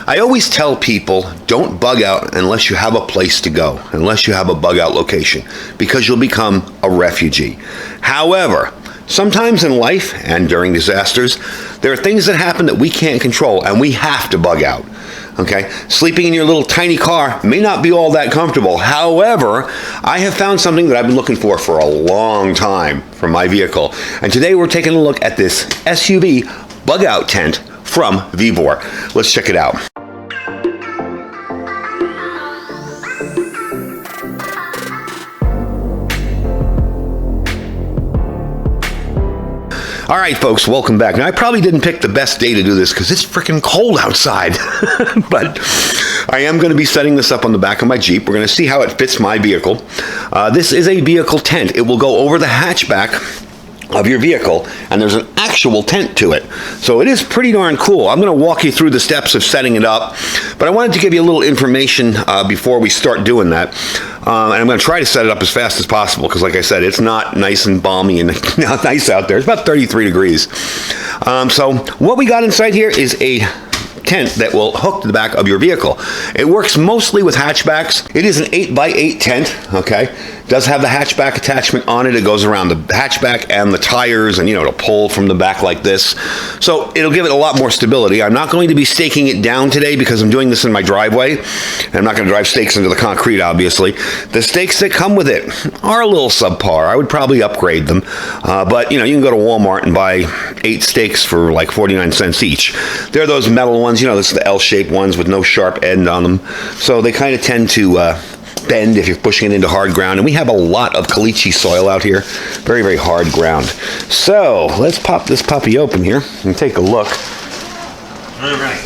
I always tell people, don't bug out unless you have a place to go, unless you have a bug out location, because you'll become a refugee. However, sometimes in life and during disasters, there are things that happen that we can't control, and we have to bug out. Okay, sleeping in your little tiny car may not be all that comfortable. However, I have found something that I've been looking for a long time for my vehicle. And today we're taking a look at this SUV bug out tent from Vevor. Let's check it out. All right, folks, welcome back. Now, I probably didn't pick the best day to do this because it's freaking cold outside, but I am going to be setting this up on the back of my Jeep. We're going to see how it fits my vehicle. This is a vehicle tent. It will go over the hatchback of your vehicle, and there's an actual tent to it. So it is pretty darn cool. I'm going to walk you through the steps of setting it up, but I wanted to give you a little information before we start doing that. And I'm going to try to set it up as fast as possible because, like I said, it's not nice and balmy and nice out there. It's about 33 degrees. So what we got inside here is a tent that will hook to the back of your vehicle. It works mostly with hatchbacks. It is an 8x8 tent, okay? It does have the hatchback attachment on it. It goes around the hatchback and the tires, and it'll pull from the back like this. So it'll give it a lot more stability. I'm not going to be staking it down today because I'm doing this in my driveway. And I'm not going to drive stakes into the concrete, obviously. The stakes that come with it are a little subpar. I would probably upgrade them. But you can go to Walmart and buy 8 stakes for like 49 cents each. They're those metal ones. This is the L-shaped ones with no sharp end on them. So they kind of tend to bend if you're pushing it into hard ground. And we have a lot of caliche soil out here. Very, very hard ground. So let's pop this puppy open here and take a look. All right.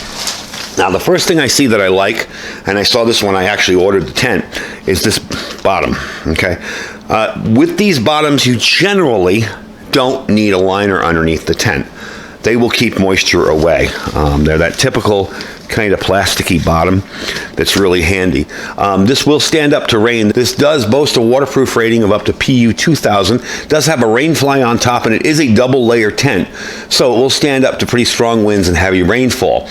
Now, the first thing I see that I like, and I saw this when I actually ordered the tent, is this bottom, okay? With these bottoms, you generally don't need a liner underneath the tent. They will keep moisture away. They're that typical kind of plasticky bottom that's really handy. This will stand up to rain. This does boast a waterproof rating of up to PU 2000. Does have a rain fly on top, and it is a double layer tent, so it will stand up to pretty strong winds and heavy rainfall.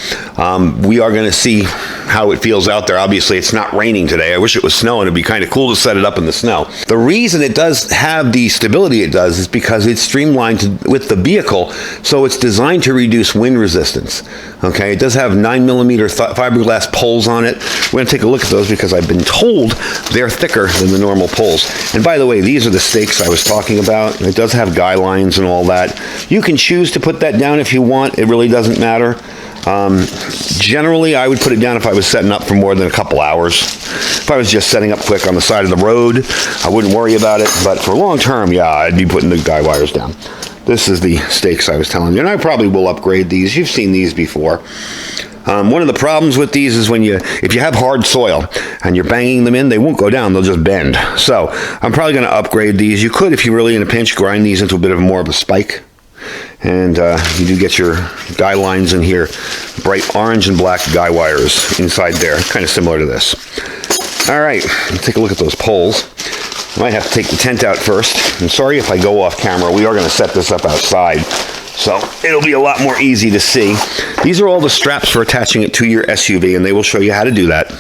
We are going to see how it feels out there. Obviously, it's not raining today. I wish it was snowing. It'd be kind of cool to set it up in the snow. The reason it does have the stability it does is because it's streamlined with the vehicle, so it's designed to reduce wind resistance. Okay, it does have 9mm fiberglass poles on it. We're going to take a look at those because I've been told they're thicker than the normal poles. And by the way, these are the stakes I was talking about. It does have guy lines and all that. You can choose to put that down if you want. It really doesn't matter. Generally, I would put it down if I was setting up for more than a couple hours. If I was just setting up quick on the side of the road, I wouldn't worry about it. But for long term, yeah, I'd be putting the guy wires down. This is the stakes I was telling you, and I probably will upgrade these. You've seen these before. One of the problems with these is if you have hard soil and you're banging them in, they won't go down, they'll just bend. So I'm probably going to upgrade these. You could, if you're really in a pinch, grind these into a bit of more of a spike. And you do get your guy lines in here, bright orange and black guy wires inside there, kind of similar to this. All right, let's take a look at those poles. I might have to take the tent out first. I'm sorry if I go off camera. We are going to set this up outside, so it'll be a lot more easy to see. These are all the straps for attaching it to your SUV, and they will show you how to do that.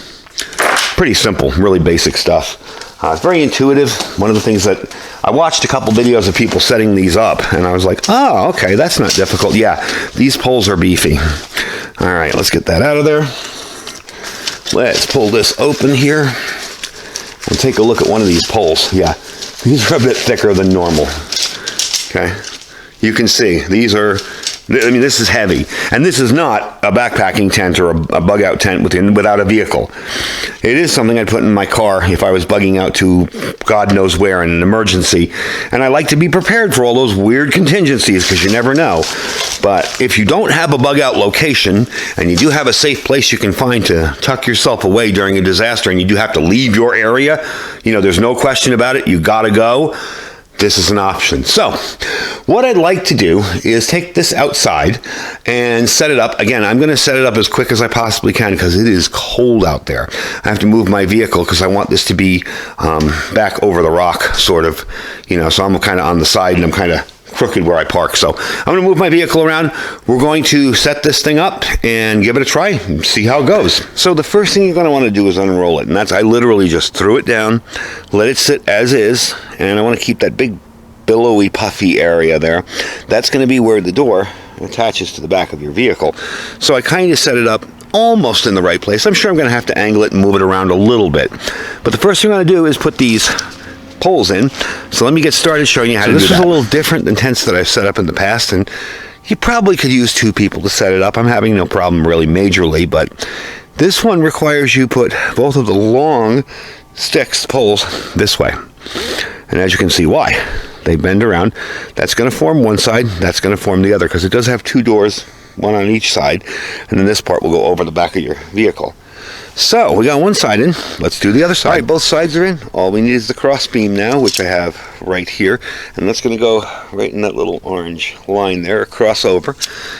Pretty simple, really basic stuff. It's very intuitive. One of the things that I watched a couple videos of people setting these up, and I was like, oh, okay, that's not difficult. Yeah, these poles are beefy. All right, let's get that out of there. Let's pull this open here and take a look at one of these poles. Yeah, these are a bit thicker than normal. Okay, you can see these are, this is heavy, and this is not a backpacking tent or a bug out tent without a vehicle. It is something I'd put in my car if I was bugging out to God knows where in an emergency, and I like to be prepared for all those weird contingencies because you never know. But if you don't have a bug out location and you do have a safe place you can find to tuck yourself away during a disaster, and you do have to leave your area, there's no question about it, you gotta go, this is an option. So what I'd like to do is take this outside and set it up. Again, I'm going to set it up as quick as I possibly can because it is cold out there. I have to move my vehicle because I want this to be back over the rock, sort of, so I'm kind of on the side and I'm kind of crooked where I park. So I'm going to move my vehicle around. We're going to set this thing up and give it a try and see how it goes. So the first thing you're going to want to do is unroll it. And that's, I literally just threw it down, let it sit as is. And I want to keep that big billowy, puffy area there. That's going to be where the door attaches to the back of your vehicle. So I kind of set it up almost in the right place. I'm sure I'm going to have to angle it and move it around a little bit. But the first thing I'm going to do is put these poles in. So let me get started showing you how to do that. This is a little different than tents that I've set up in the past, and you probably could use 2 people to set it up. I'm having no problem really majorly, but this one requires you put both of the long sticks, poles, this way. And as you can see why. They bend around. That's going to form one side, that's going to form the other, because it does have 2 doors, one on each side, and then this part will go over the back of your vehicle. So we got one side in, let's do the other side. All right, both sides are in. All we need is the cross beam now, which I have right here, and that's going to go right in that little orange line there, cross over,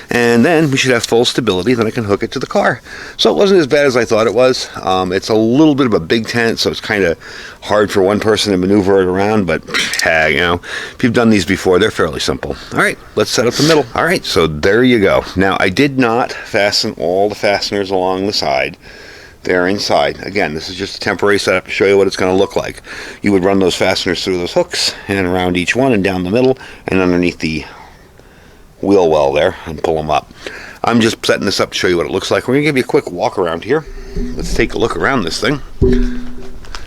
and then we should have full stability. Then I can hook it to the car. So it wasn't as bad as I thought it was. It's a little bit of a big tent, so it's kind of hard for one person to maneuver it around, but hey, you know, if you've done these before, they're fairly simple. All right, let's set up the middle. All right, so there you go. Now I did not fasten all the fasteners along the side. They're inside. Again, this is just a temporary setup to show you what it's going to look like. You would run those fasteners through those hooks and around each one and down the middle and underneath the wheel well there and pull them up. I'm just setting this up to show you what it looks like. We're going to give you a quick walk around here. Let's take a look around this thing.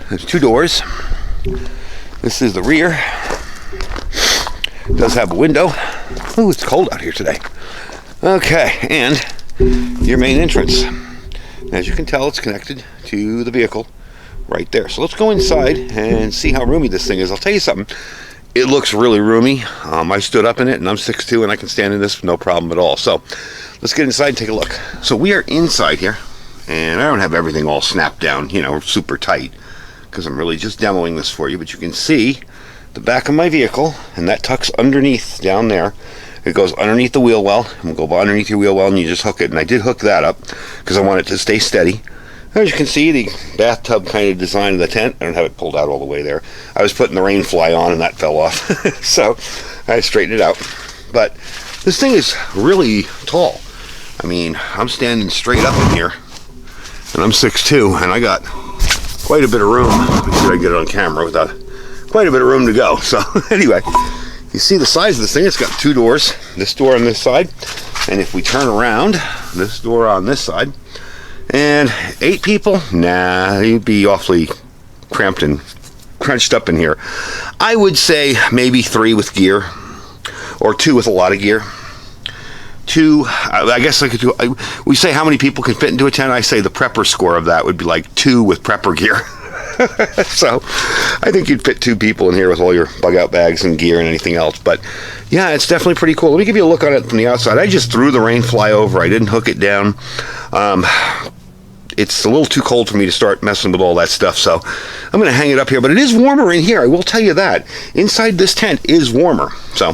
There's 2 doors. This is the rear. It does have a window. Ooh, it's cold out here today. Okay, and your main entrance. As you can tell, it's connected to the vehicle right there. So let's go inside and see how roomy this thing is. I'll tell you something. It looks really roomy. I stood up in it, and I'm 6'2", and I can stand in this no problem at all. So let's get inside and take a look. So we are inside here, and I don't have everything all snapped down, you know, super tight, because I'm really just demoing this for you. But you can see the back of my vehicle, and that tucks underneath down there. It goes underneath the wheel well, and we'll go underneath your wheel well, and you just hook it. And I did hook that up because I want it to stay steady. As you can see, the bathtub kind of design of the tent, I don't have it pulled out all the way there. I was putting the rain fly on, and that fell off. So I straightened it out. But this thing is really tall. I mean, I'm standing straight up in here, and I'm 6'2", and I got quite a bit of room. Let me see if I can get it on camera without quite a bit of room to go. So anyway. You see the size of this thing. It's got 2 doors. This door on this side. And if we turn around, this door on this side. And 8 people? Nah, you'd be awfully cramped and crunched up in here. I would say maybe 3 with gear. Or 2 with a lot of gear. 2, I guess I could do, we say how many people can fit into a tent. I say the prepper score of that would be like 2 with prepper gear. So I think you'd fit 2 people in here with all your bug out bags and gear and anything else. But yeah, it's definitely pretty cool. Let me give you a look on it from the outside. I just threw the rain fly over. I didn't hook it down. It's a little too cold for me to start messing with all that stuff, so I'm going to hang it up here. But it is warmer in here, I will tell you that. Inside this tent is warmer, so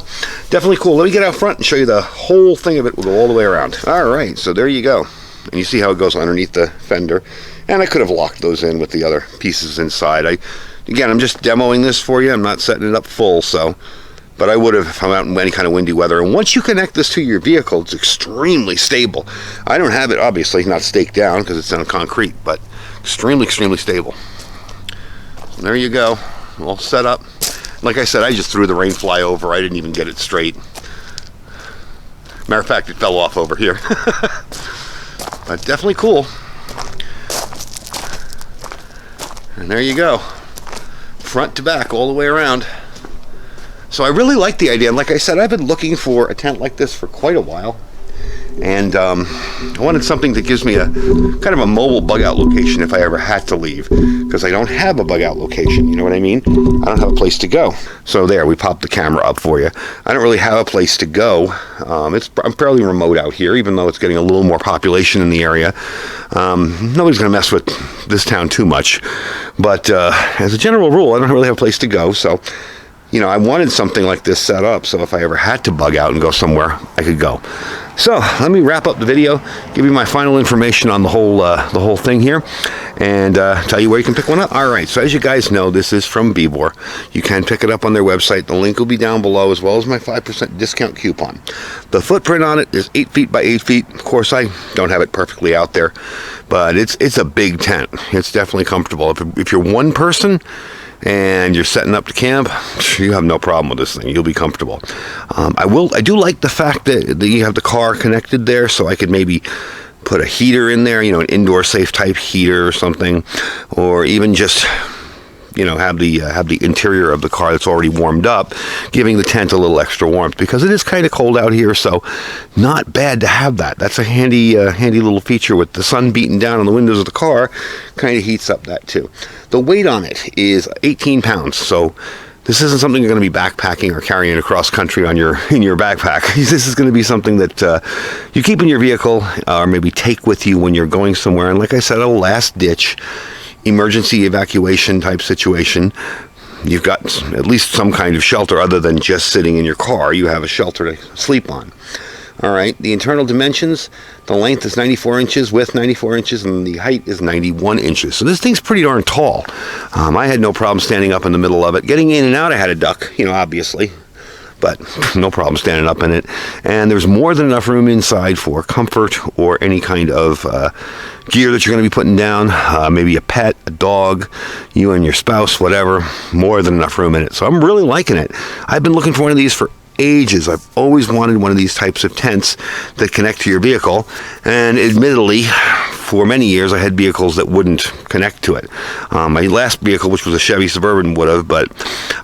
definitely cool. Let me get out front and show you the whole thing of it. We'll go all the way around. All right, so there you go. And you see how it goes underneath the fender. And I could have locked those in with the other pieces inside. Again, I'm just demoing this for you. I'm not setting it up full, so. But I would have if I'm out in any kind of windy weather. And once you connect this to your vehicle, it's extremely stable. I don't have it, obviously, not staked down because it's on concrete, but extremely, extremely stable. So there you go, all set up. Like I said, I just threw the rain fly over. I didn't even get it straight. Matter of fact, it fell off over here. But definitely cool. And there you go, front to back all the way around. So I really like the idea. And like I said, I've been looking for a tent like this for quite a while. And I wanted something that gives me a kind of a mobile bug out location if I ever had to leave, because I don't have a bug out location, you know what I mean? I don't have a place to go. So there, we popped the camera up for you. I don't really have a place to go. I'm fairly remote out here, even though it's getting a little more population in the area. Nobody's going to mess with this town too much. But as a general rule, I don't really have a place to go. So, you know, I wanted something like this set up so if I ever had to bug out and go somewhere, I could go. So let me wrap up the video, give you my final information on the whole thing here, and tell you where you can pick one up. All right, so as you guys know, this is from Vevor. You can pick it up on their website. The link will be down below, as well as my 5% discount coupon. The footprint on it is 8 feet by 8 feet. Of course, I don't have it perfectly out there, but it's a big tent. It's definitely comfortable. If you're one person and you're setting up to camp, you have no problem with this thing. You'll be comfortable. I do like the fact that you have the car connected there, so I could maybe put a heater in there, an indoor safe type heater or something, or even just have the interior of the car that's already warmed up, giving the tent a little extra warmth, because it is kind of cold out here. So not bad to have that. That's a handy little feature. With the sun beating down on the windows of the car, kind of heats up that too. The weight on it is 18 pounds, so this isn't something you're going to be backpacking or carrying across country in your backpack. This is going to be something that you keep in your vehicle, or maybe take with you when you're going somewhere. And like I said, a last ditch emergency evacuation type situation. You've got at least some kind of shelter other than just sitting in your car. You have a shelter to sleep on. All right, the internal dimensions, the length is 94 inches, width 94 inches, and the height is 91 inches. So this thing's pretty darn tall. I had no problem standing up in the middle of it. Getting in and out, I had a duck, obviously, but no problem standing up in it. And there's more than enough room inside for comfort or any kind of gear that you're going to be putting down. Maybe a pet, a dog, you and your spouse, whatever. More than enough room in it. So I'm really liking it. I've been looking for one of these for ages. I've always wanted one of these types of tents that connect to your vehicle, and admittedly, for many years I had vehicles that wouldn't connect to it. My last vehicle, which was a Chevy Suburban, would have, but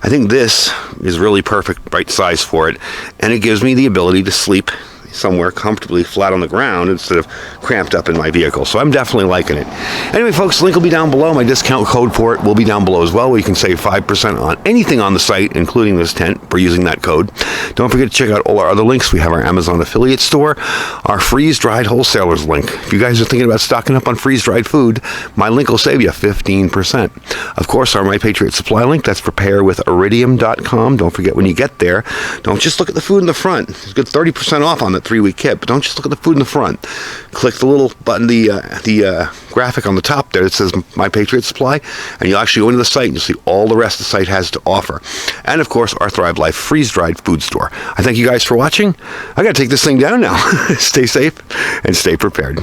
I think this is really perfect, right size for it, and it gives me the ability to sleep somewhere comfortably flat on the ground instead of cramped up in my vehicle. So I'm definitely liking it. Anyway, folks, the link will be down below. My discount code for it will be down below as well, where you can save 5% on anything on the site, including this tent, for using that code. Don't forget to check out all our other links. We have our Amazon affiliate store, our freeze-dried wholesalers link. If you guys are thinking about stocking up on freeze-dried food, my link will save you 15%. Of course, our My Patriot Supply link, that's preparewithiridium.com. Don't forget, when you get there, don't just look at the food in the front. It's good 30% off on that 3-week kit, but don't just look at the food in the front. Click the little button, the graphic on the top there that says My Patriot Supply, and you'll actually go into the site and you'll see all the rest the site has to offer. And of course, our Thrive Life freeze-dried food store. I thank you guys for watching. I got to take this thing down now. Stay safe and stay prepared.